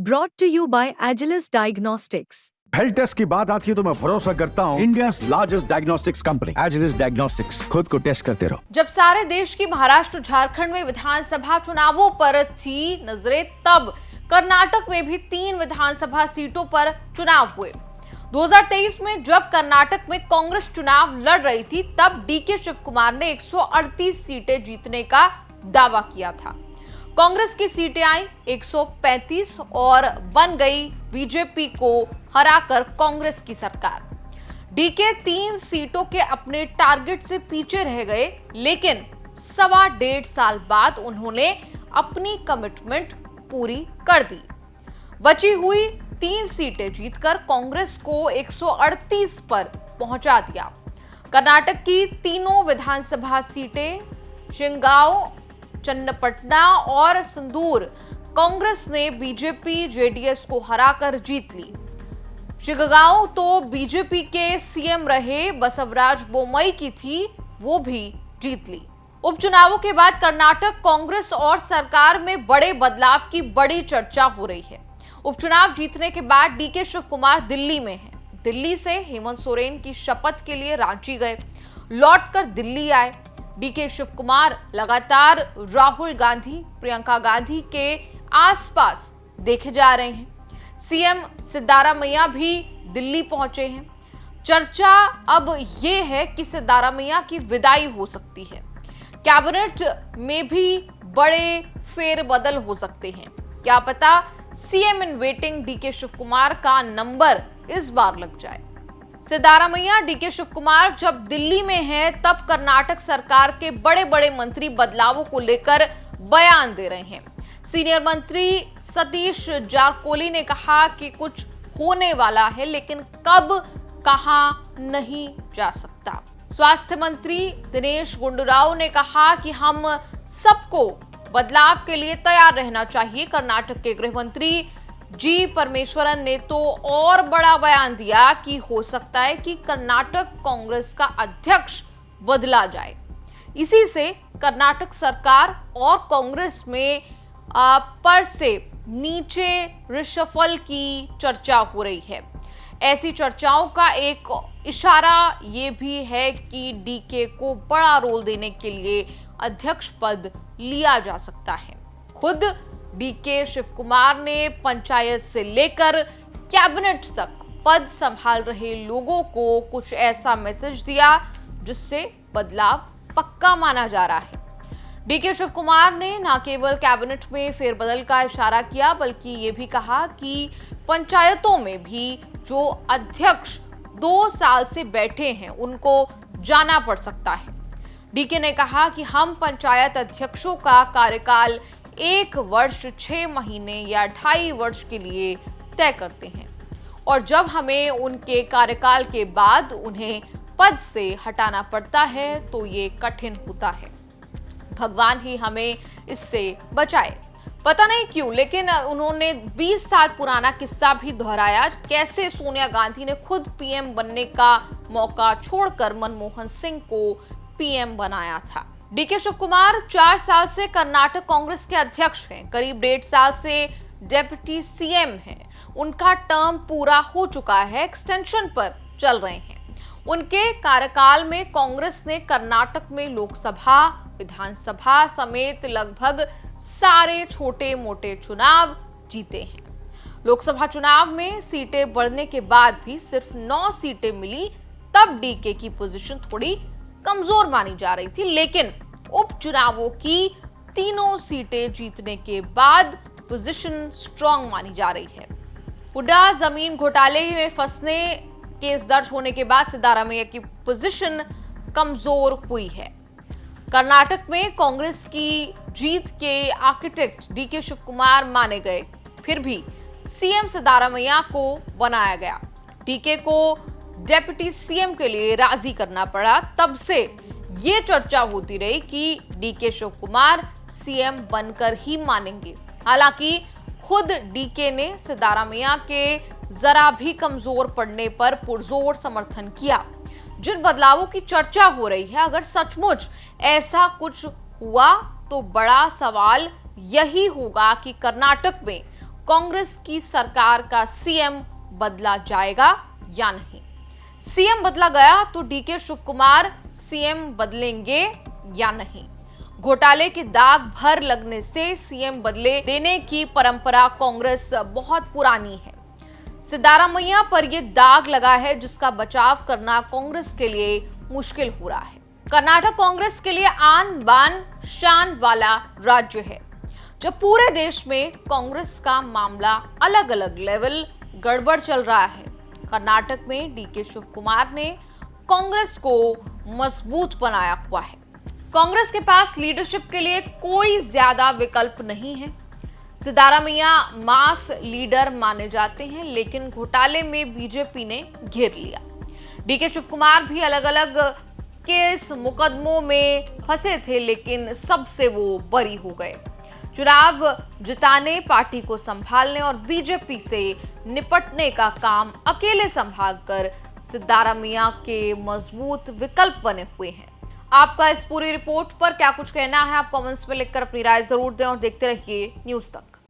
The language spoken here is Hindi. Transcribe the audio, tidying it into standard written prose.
Brought to you by Agilus Diagnostics. Health test की बात आती है तो मैं भरोसा करता हूँ India's largest diagnostics company Agilus Diagnostics. खुद को टेस्ट करते रहो। जब सारे देश की महाराष्ट्र झारखंड में विधानसभा चुनावों पर थी नजरें, तब कर्नाटक में भी 3 विधानसभा सीटों पर चुनाव हुए। 2023 में जब कर्नाटक में कांग्रेस चुनाव लड़ रही थी, तब डीके शिवकुमार ने 138 सीटें जीतने का दावा किया था। कांग्रेस की सीटें आई 135 और बन गई बीजेपी को हराकर कांग्रेस की सरकार। डीके 3 सीटों के अपने टारगेट से पीछे रह गए, लेकिन 1.25 साल बाद उन्होंने अपनी कमिटमेंट पूरी कर दी। बची हुई 3 सीटें जीतकर कांग्रेस को 138 पर पहुंचा दिया। कर्नाटक की तीनों विधानसभा सीटें शिंगांव, चन्नपटना और संदूर कांग्रेस ने बीजेपी जेडीएस को हराकर जीत ली। शिंगांव तो बीजेपी के सीएम रहे बसवराज बोम्मई की थी, वो भी जीत ली। उपचुनावों के बाद कर्नाटक कांग्रेस और सरकार में बड़े बदलाव की बड़ी चर्चा हो रही है। उपचुनाव जीतने के बाद डीके शिवकुमार दिल्ली में हैं। दिल्ली से हेमंत सोरेन की शपथ के लिए रांची गए, लौटकर दिल्ली आए। डीके शिवकुमार लगातार राहुल गांधी, प्रियंका गांधी के आसपास देखे जा रहे हैं। सीएम सिद्धारमैया भी दिल्ली पहुंचे हैं। चर्चा अब यह है कि सिद्धारमैया की विदाई हो सकती है। कैबिनेट में भी बड़े फेरबदल हो सकते हैं। क्या पता CM in waiting DK Shivakumar का नंबर इस बार लग जाए। सिद्धारमैया, डीके शिवकुमार जब दिल्ली में हैं, तब कर्नाटक सरकार के बड़े बड़े मंत्री बदलावों को लेकर बयान दे रहे हैं। सीनियर मंत्री सतीश जारकोली ने कहा कि कुछ होने वाला है, लेकिन कब, कहां नहीं जा सकता। स्वास्थ्य मंत्री दिनेश गुंडूराव ने कहा कि हम सबको बदलाव के लिए तैयार रहना चाहिए। कर्नाटक के गृह मंत्री जी परमेश्वरन ने तो और बड़ा बयान दिया कि हो सकता है कि कर्नाटक कांग्रेस का अध्यक्ष बदला जाए। इसी से कर्नाटक सरकार और कांग्रेस में पर से नीचे रिशफल की चर्चा हो रही है। ऐसी चर्चाओं का एक इशारा ये भी है कि डीके को बड़ा रोल देने के लिए अध्यक्ष पद लिया जा सकता है। खुद डीके शिवकुमार ने पंचायत से लेकर कैबिनेट तक पद संभाल रहे लोगों को कुछ ऐसा मैसेज दिया जिससे बदलाव पक्का माना जा रहा है। डीके शिवकुमार ने न केवल कैबिनेट में फेरबदल का इशारा किया, बल्कि ये भी कहा कि पंचायतों में भी जो अध्यक्ष 2 साल से बैठे हैं उनको जाना पड़ सकता है। डीके ने कहा कि हम पंचायत अध्यक्षों का कार्यकाल 1 वर्ष 6 महीने या 2.5 वर्ष के लिए तय करते हैं, और जब हमें उनके कार्यकाल के बाद उन्हें पद से हटाना पड़ता है तो ये कठिन होता है। भगवान ही हमें इससे बचाए। पता नहीं क्यों, लेकिन उन्होंने 20 साल पुराना किस्सा भी दोहराया, कैसे सोनिया गांधी ने खुद पीएम बनने का मौका छोड़कर मनमोहन सिंह को पीएम बनाया था। डीके शिवकुमार 4 साल से कर्नाटक कांग्रेस के अध्यक्ष हैं, करीब 1.5 साल से डेप्यूटी सीएम हैं। उनका टर्म पूरा हो चुका है, एक्सटेंशन पर चल रहे हैं। उनके कार्यकाल में कांग्रेस ने कर्नाटक में लोकसभा, विधानसभा समेत लगभग सारे छोटे मोटे चुनाव जीते हैं। लोकसभा चुनाव में सीटें बढ़ने के बाद भी सिर्फ 9 सीटें मिली, तब डीके की पोजीशन थोड़ी कमजोर मानी जा रही थी, लेकिन उपचुनावों की तीनों सीटें जीतने के बाद पोजीशन स्ट्रांग मानी जा रही है। हुड्डा जमीन घोटाले में फंसने केस दर्ज होने के बाद सिद्धारमैया की पोजीशन कमजोर हुई है। कर्नाटक में कांग्रेस की जीत के आर्किटेक्ट डीके शिवकुमार माने गए, फिर भी सीएम सिद्धारमैया को बनाया गया। डीके को डेप्यूटी सीएम के लिए राजी करना पड़ा। तब से ये चर्चा होती रही कि डीके शिवकुमार सीएम बनकर ही मानेंगे। हालांकि खुद डीके ने सिद्धारमैया के जरा भी कमजोर पड़ने पर पुरजोर समर्थन किया। जिन बदलावों की चर्चा हो रही है, अगर सचमुच ऐसा कुछ हुआ तो बड़ा सवाल यही होगा कि कर्नाटक में कांग्रेस की सरकार का सीएम बदला जाएगा या नहीं। सीएम बदला गया तो डीके शिव कुमार सीएम बदलेंगे या नहीं। घोटाले के दाग भर लगने से सीएम बदले देने की परंपरा कांग्रेस बहुत पुरानी है। सिद्धारामैया पर यह दाग लगा है जिसका बचाव करना कांग्रेस के लिए मुश्किल हो रहा है। कर्नाटक कांग्रेस के लिए आन बान शान वाला राज्य है। जब पूरे देश में कांग्रेस का मामला अलग अलग लेवल गड़बड़ चल रहा है, कर्नाटक में डीके शिव कुमार ने कांग्रेस को मजबूत बनाया हुआ है। कांग्रेस के पास लीडरशिप के लिए कोई ज्यादा विकल्प नहीं है। सिद्धारामैया मास लीडर माने जाते हैं, लेकिन घोटाले में बीजेपी ने घेर लिया। डीके शिव कुमार भी अलग अलग केस मुकदमों में फंसे थे, लेकिन सबसे वो बरी हो गए। चुनाव जिताने, पार्टी को संभालने और बीजेपी से निपटने का काम अकेले संभालकर सिद्धारामैया के मजबूत विकल्प बने हुए हैं। आपका इस पूरी रिपोर्ट पर क्या कुछ कहना है? आप कमेंट्स में लिखकर अपनी राय जरूर दें और देखते रहिए न्यूज़ तक।